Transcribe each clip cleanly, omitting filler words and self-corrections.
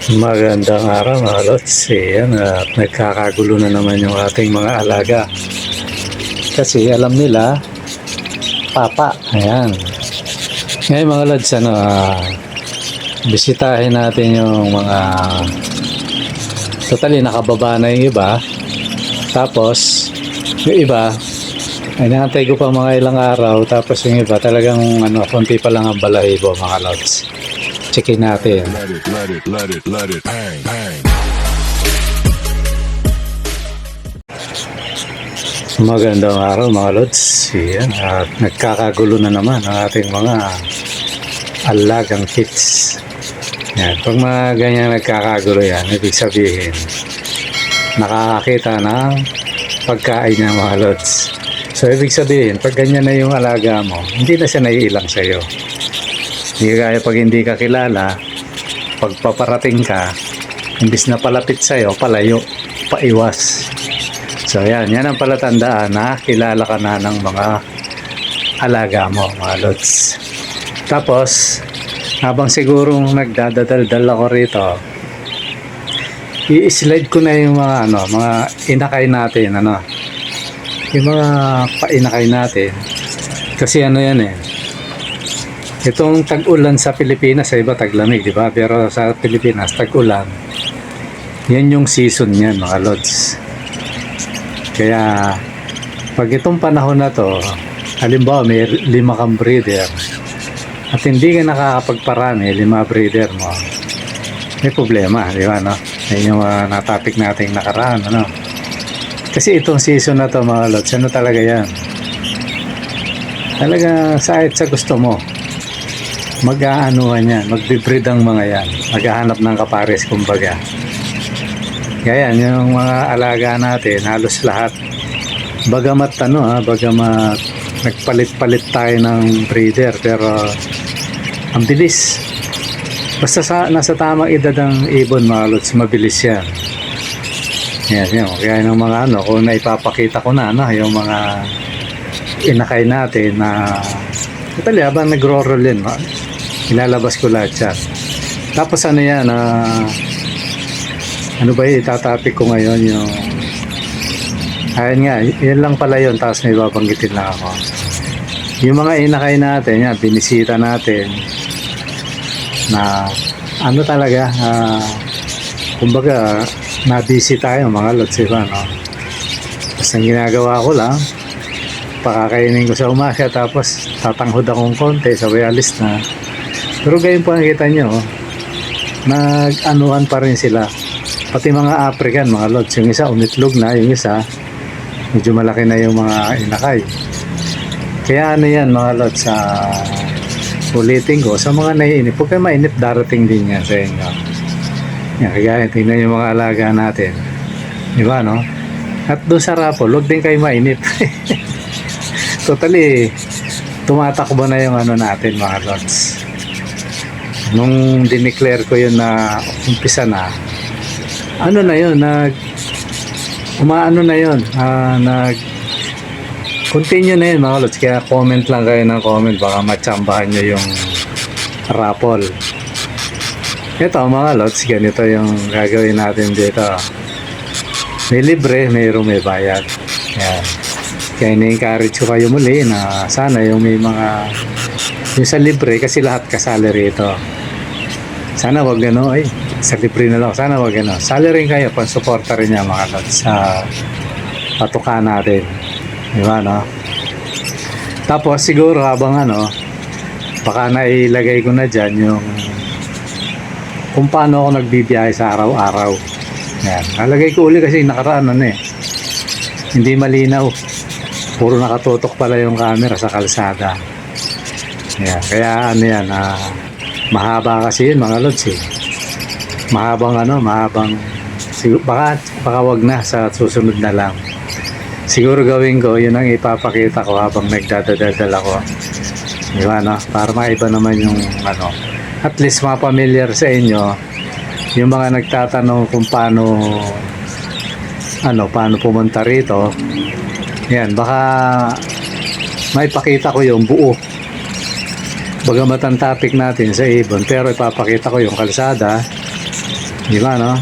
Magandang araw mga lods. Ayan, at nagkakagulo na naman yung ating mga alaga. Kasi alam nila, papa. Ayan. Ngayon mga lods, bisitahin natin yung mga totally nakababa na yung iba. Tapos, yung iba, ay naantay ko pa mga ilang araw. Tapos yung iba talagang konti pa lang ang balahibo mga lods. Checkin natin. Let it, bang, bang. Magandang araw mga lods. Yan, at nagkakagulo na naman ang ating mga alagang kids. Yan, pag mga ganyan nagkakagulo yan, ibig sabihin nakakakita ng pagkain ng mga lods. So ibig sabihin, pag ganyan na yung alaga mo, hindi na siya naiilang sa'yo. Hindi kaya pag hindi ka kilala, pag paparating ka, imbis na palapit sa'yo, palayo, paiwas. So yan ang palatandaan na kilala ka na ng mga alaga mo, mga lods. Tapos, habang sigurong nagdadadaldal ako rito, i-slide ko na yung mga inakay natin, yung mga painakay natin. Kasi yan itong tag-ulan sa Pilipinas, sa iba taglamig, di ba? Pero sa Pilipinas, tag-ulan. Yan yung season niyan, mga lods. Kaya, pag itong panahon na to, halimbawa may 5 kang breeder, at hindi ka nakakapagparami, 5 breeder mo, may problema, di ba, no? Yan yung na-topic nating nakaraan, Kasi itong season na to, mga lods, talaga yan? Talaga, sa gusto mo, mag-aanuhan yan, magbe-breed ang mga yan, maghahanap ng kapares kumbaga. Kaya yung mga alaga natin, halos lahat, bagamat bagamat nagpalit-palit tayo ng breeder, pero ang bilis. Basta nasa tamang edad ng ibon, mga lods, mabilis yan. Yan. Kaya yung mga kung naipapakita ko na, yung mga inakay natin na habang nagro-roll yun, ilalabas ko lahat yan. Tapos yan, itatapik ko ngayon yung ayun nga, yan lang pala yun, tapos may babanggitin lang ako. Yung mga inakay natin, yan, binisita natin na talaga, kumbaga na-busy tayo mga lods, diba, tapos ang ginagawa ko lang, pakakainin ko sa umaga, tapos tatanghod akong konti, sabay alis na. Pero gayon po nakita nyo, nag-anuhan pa rin sila. Pati mga African, mga lods, yung isa umitlog na, yung isa medyo malaki na yung mga inakay. Kaya yan mga lods, ulitin ko sa mga naiinip, huwag kayo mainip, darating din yan sa inyo. Yan, kaya tingnan yung mga alaga natin, diba, no? At doon sa rapol, huwag din kayo mainip. Totally tumatakbo na yung natin, mga lods. Nung dineclare ko yun na umpisa na, continue na yun, mga lods. Kaya comment lang kayo ng comment, baka matsambahan nyo yung raffle. Ito mga lods, ganito yung gagawin natin dito. May libre, mayroong may bayad. Yan. Kaya ni-encourage ko kayo muli na sana yung may mga yung sa libre, kasi lahat kasali rito. Sana wag sa libre na lang. Sana wag sali rin kayo, pansuporta rin niya mga lods sa patuka natin. Diba, no? Tapos siguro habang baka nailagay ko na dyan yung kung paano ako nagbibiyahe sa araw-araw. Yan. Nalagay ko uli kasi nakaraan hindi malinaw. Puro nakatutok pala yung camera sa kalsada. Yeah, kaya mahaba kasi yun mga lods mahabang baka wag na, sa susunod na lang. Siguro gawin ko, yun ang ipapakita ko habang nagdadadal ako. Diba, no? Para maiba naman yung at least ma-familiar sa inyo yung mga nagtatanong kung paano pumunta rito. Yan, baka maipakita ko yung buo. Bagamat ang topic natin sa ibon, pero ipapakita ko yung kalsada, Di ba, no?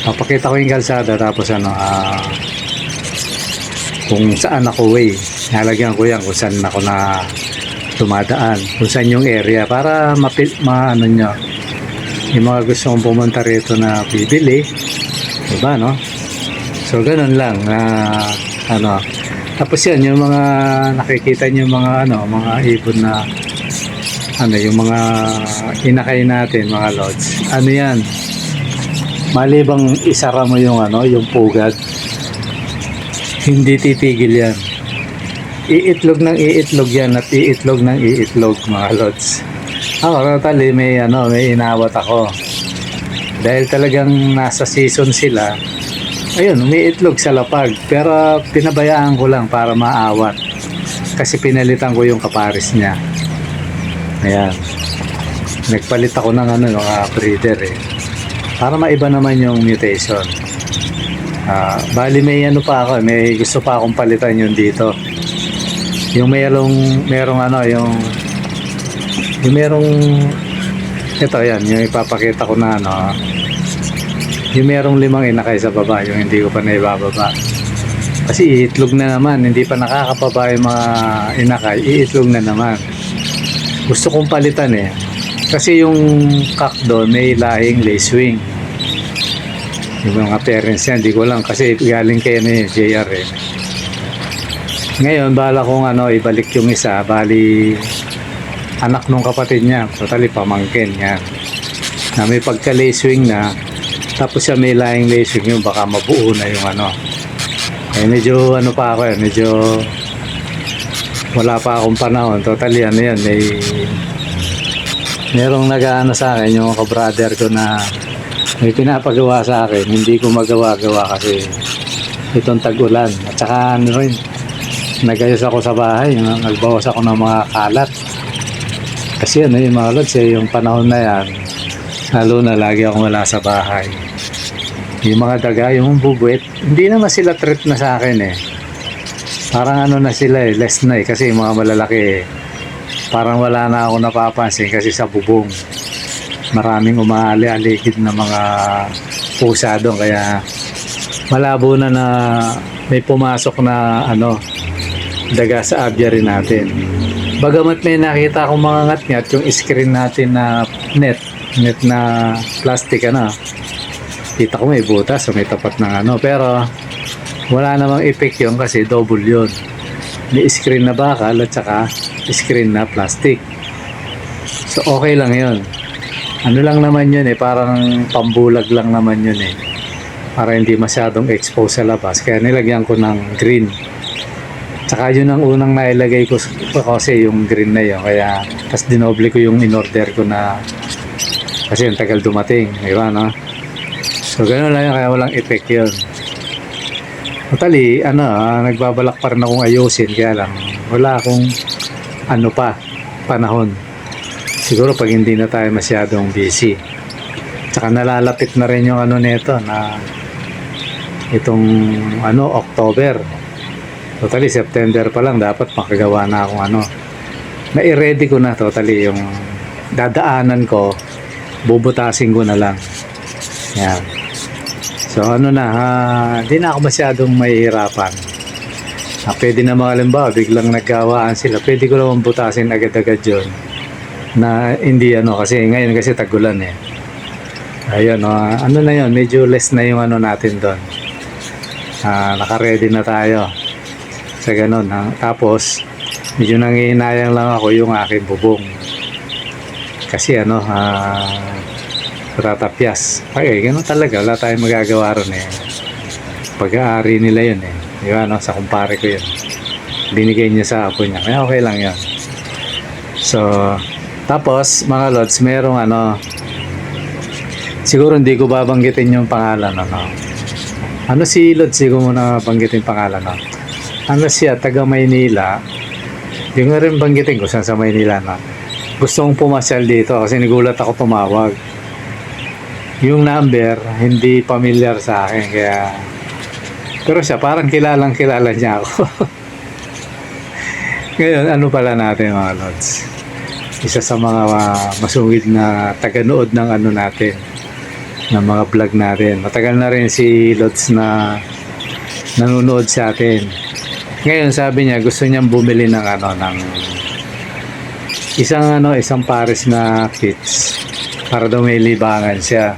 Papakita ko yung kalsada tapos kung saan ako way. Nalagyan ko yan kung saan ako na tumadaan. Kung saan yung area para ano nyo. Yung mga gusto kong pumunta rito na bibili. Diba, no? So, ganun lang. Tapos yan, yung mga nakikita nyo mga mga ibon na yung mga inakay natin, mga lods. Ano yan? Malibang isara mo yung yung pugad, hindi titigil yan. Iitlog ng iitlog yan at iitlog ng iitlog, mga lods. Ako, totally, may inawat ako. Dahil talagang nasa season sila, ayun, umiitlog sa lapag. Pero pinabayaan ko lang para maawat. Kasi pinalitan ko yung kaparis niya. Ayan. Nagpalit ako ng breeder eh. Para maiba naman yung mutation. Bali may pa ako, may gusto pa akong palitan yun dito. Yung merong ito yan, yung ipapakita ko na yung merong 5 inakay sa baba, yung hindi ko pa naibababa. Kasi iitlog na naman, hindi pa nakakapaba yung mga inakay, iitlog na naman. Gusto kong palitan eh. Kasi yung cock doon may lahing lacewing. Yung mga parents yan, di ko lang kasi galing kayo na JR eh. Ngayon, bala kong ibalik yung isa, bali anak nung kapatid niya, totally pamangkin yan. Na may pagka-lacewing na, tapos siya may lahing lacewing yung baka mabuo na yung Eh medyo pa ako eh, medyo wala pa akong panahon. Totally yan, merong nag-aano sa akin, yung ka-brother ko na may pinapagawa sa akin, hindi ko magawa-gawa kasi itong tag-ulan. At saka rin, nagayos ako sa bahay, nagbawas ako ng mga kalat. Kasi yung mga lods, yung panahon na yan, lalo na lagi akong wala sa bahay. Yung mga daga, yung bubuit, hindi naman sila threat na sa akin eh. Parang na sila eh, less na eh, kasi yung mga malalaki eh. Parang wala na ako napapansin kasi sa bubong maraming umaali-aligid na mga pusa doon, kaya malabo na may pumasok na daga sa aviary natin. Bagamat may nakita akong mga ngat-ngat, yung screen natin na net na plastic kita ko may butas o may tapat ng pero wala namang effect yun kasi double yun. May screen na bakal at saka screen na plastic. So okay lang yun. Lang naman yun parang pambulag lang naman yun para hindi masyadong expose sa labas. Kaya nilagyan ko ng green. Tsaka yun ang unang nailagay ko kasi yung green na yun. Kaya tas dinoble ko yung in-order ko na kasi yung tagal dumating. Diba, no? So gano'n lang yun, kaya walang effect yun. Totally, nagbabalak pa rin akong ayusin, kaya lang wala akong panahon. Siguro pag hindi na tayo masyadong busy. Tsaka nalalapit na rin yung nito na itong October. Totally, September pa lang dapat makagawa na akong na-ready ko na totally yung dadaanan ko, bubutasin ko na lang. Yan. So hindi na ako masyadong mahihirapan. Pwede na mga halimbawa, biglang naggawaan sila, pwede ko naman butasin agad-agad yun. Na hindi kasi ngayon kasi tagulan eh. Ayun, na yun, medyo less na yung natin doon. Naka-ready na tayo sa ganun. Tapos, medyo nangihinayang lang ako yung aking bubong. Kasi tatapyas. Ay, ganun talaga. Wala tayong magagawa ron eh. Pag-aari nila yun eh. Di ba, sa kumpare ko yun. Binigay niya sa apo niya. Kaya okay lang yun. So, tapos, mga lods, merong siguro hindi ko babanggitin yung pangalan, si Lods, siguro muna banggitin pangalan, siya, taga Maynila. Yung nga rin banggitin ko saan sa Maynila, gusto kong pumasyal dito kasi nagulat ako tumawag. Yung number, hindi familiar sa akin, kaya pero siya, parang kilala niya ako. Ngayon, pala natin, mga lods? Isa sa mga masungit na taga-nood ng natin, ng mga vlog natin. Matagal na rin si Lods na nanonood sa atin. Ngayon sabi niya gusto niyang bumili ng isang pares na kits para daw may libangan siya.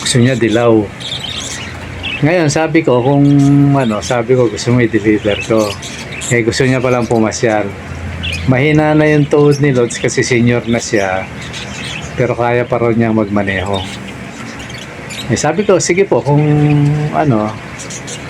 Gusto niya dilaw. Ngayon sabi ko gusto mo i-deliver ko. Gusto niya palang pumasyal. Mahina na yung tuhod ni Lods kasi senior na siya. Pero kaya pa rin niyang magmaneho. Sabi ko, sige po, kung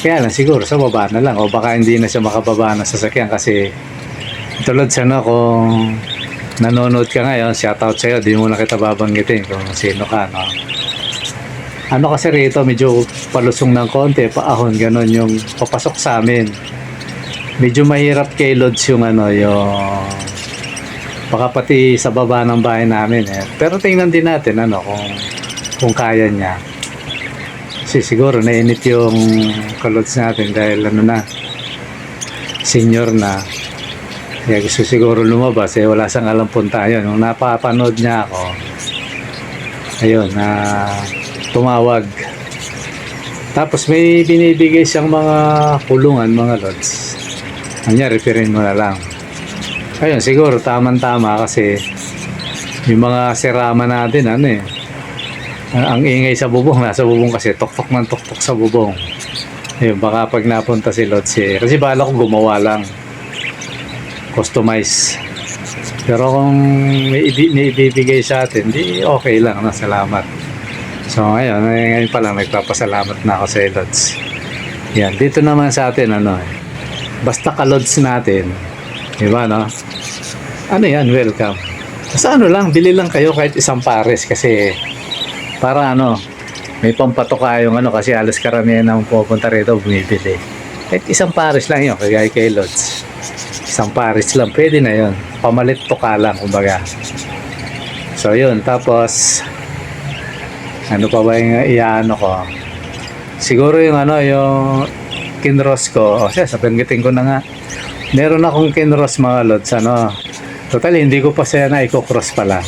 kaya lang siguro sa baba na lang. O baka hindi na siya makababa ng sasakyan kasi tulad sana kung nanonood ka ngayon, shoutout sa'yo, di mo na kita babanggitin kung sino ka, no? Kasi rito, medyo palusong ng konti, paahon, ganon yung papasok sa amin. Medyo mahirap kay Lods yung baka pati sa baba ng bahay namin Pero tingnan din natin kung kaya niya. Kasi siguro nainit yung kalods natin dahil senior na. Kaya gusto siguro lumabas wala siyang alam punta yun. Nung napapanood niya ako, ayun, tumawag. Tapos may binibigay siyang mga kulungan, mga lods. Referin mo na lang. Ayun, siguro tamang-tama kasi yung mga sirama natin, ang ingay sa bubong, nasa bubong kasi, tuktok ng tuktok sa bubong. Ayun, baka pag napunta si Lods kasi bala ko gumawa lang. Customize. Pero kung may ibibigay sa atin, di okay lang, salamat. So ngayon pa lang nagpapasalamat na ako sa Lods. Yan, dito naman sa atin, basta ka-Lods natin, diba, no? Welcome. Basta lang, bili lang kayo kahit isang pares kasi para may pampatok kayong kasi alas karamihan ng pupunta rito bumibili. Kahit isang pares lang yun, kagaya kay Lods. Isang pares lang, pwede na yun. Pamalit to ka lang, kumbaga. So yun, tapos pa ba yung ko? Siguro yung yung kinross ko. Sabanggitin ko na nga. Meron akong kinross, mga Lods, total hindi ko pa siya na i-cross pala.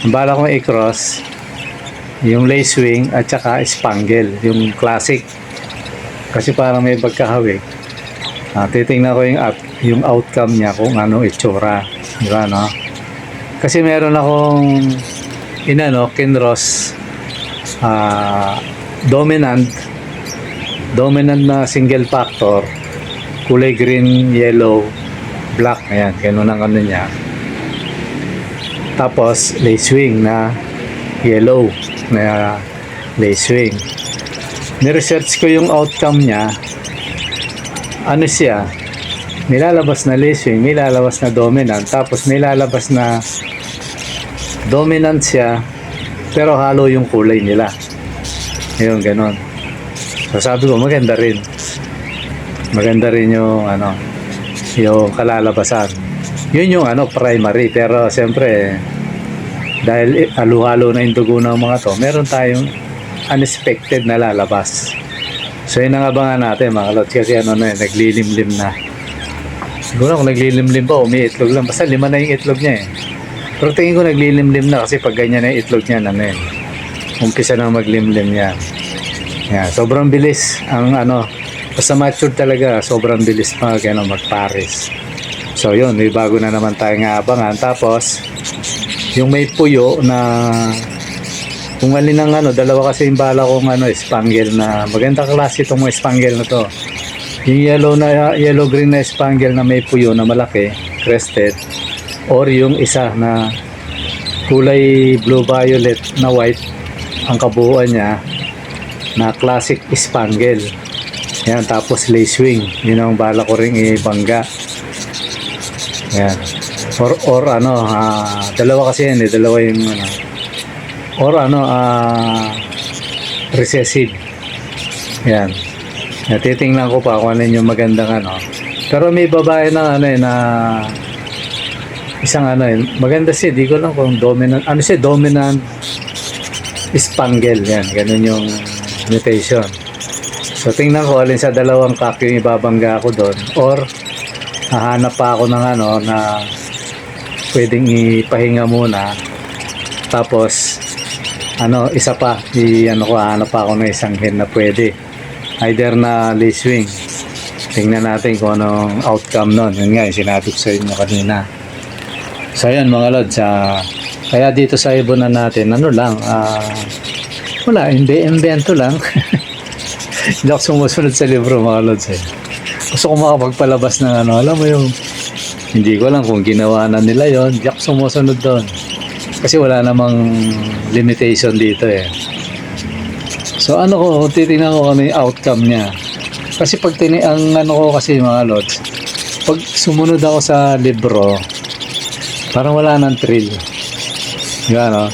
Ang bala kong i-cross yung lace wing at saka spangle, yung classic. Kasi parang may pagkahawig. Titingnan ko yung outcome niya kung itsura. Diba, no? Kasi meron akong kinross dominant na single factor, kulay green, yellow, black. Ayan, ganun ang niya. Tapos lace wing na yellow na lace wing. Ni-research ko yung outcome niya. Siya, nilalabas na lace wing, nilalabas na dominant, tapos nilalabas na dominant siya pero halo yung kulay nila. Ayun, ganon. So sabi ko maganda rin yung yung kalalabasan. Yun yung primary, pero siyempre dahil halo-halo na yung dugo ng mga to, meron tayong unexpected na lalabas. So yun ang abangan natin, mga Lods, kasi naglilimlim na. Siguro kung naglilimlim pa, umiitlog lang, basta 5 na yung itlog niya pero tingin ko naglilimlim na kasi pag ganyan na yung itlog niya, umpisa na maglimlim yan. Sobrang bilis ang basta mature talaga, sobrang bilis magpares. So yun, may bago na naman tayong abangan. Tapos yung may puyo na kung alin ang dalawa kasi yung bala kong spangle na magandang klase itong mga spangle na to. Yung yellow green na spangle na may puyo na malaki, crested, or yung isa na kulay blue violet na white ang kabuuan niya na classic spangle. Yan, tapos lace wing, yun ang bala ko ring ibangga. Yan. Or dalawa kasi yan dalawa yung or recessive. Yan. Titingnan ko pa kung ano yung magandang Pero may babae na na isang maganda siya, di ko lang kung dominant, dominant spangle, yan, ganun yung mutation. So tingnan ko alin sa dalawang kak yung ibabangga ko doon, or hahanap pa ako ng na pwedeng ipahinga muna, tapos isa pa, hanap pa ako ng isang hen na pwede. Either na Liswing. Tingnan natin kung anong outcome nun. Yun nga, yung sinabi ko sa inyo kanina. So, ayan mga lods. Kaya dito sa ibunan natin, wala, invento lang. Hindi ako sumusunod sa libro mga lods. Gusto ko makapagpalabas ng alam mo yung, hindi ko lang kung ginawa na nila yon. Hindi ako sumusunod doon. Kasi wala namang limitation dito So titingnan ko ano yung outcome niya. Kasi pag kasi mga lods, pag sumunod ako sa libro, parang wala nang thrill. Yan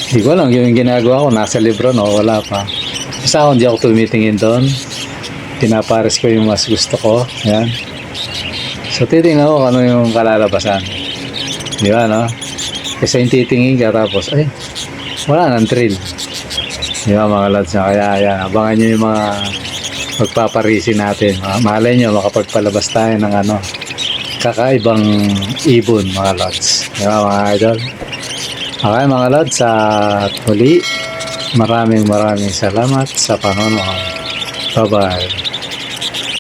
Hindi ko lang yung ginagawa ko, nasa libro wala pa. Basta ako hindi ako tumitingin doon. Pinapares ko yung mas gusto ko. Yan. So titingnan ko ano yung kalalabasan. Di ba Kasi yung titingin ka tapos, wala nang thrill. Di ba mga lods kaya yan, abangan nyo yung mga magpaparisin natin. Malay nyo, makapagpalabas tayo ng kakaibang ibon mga lods. Di ba mga idol? Okay mga lods, at muli, maraming salamat sa panonood. Bye-bye.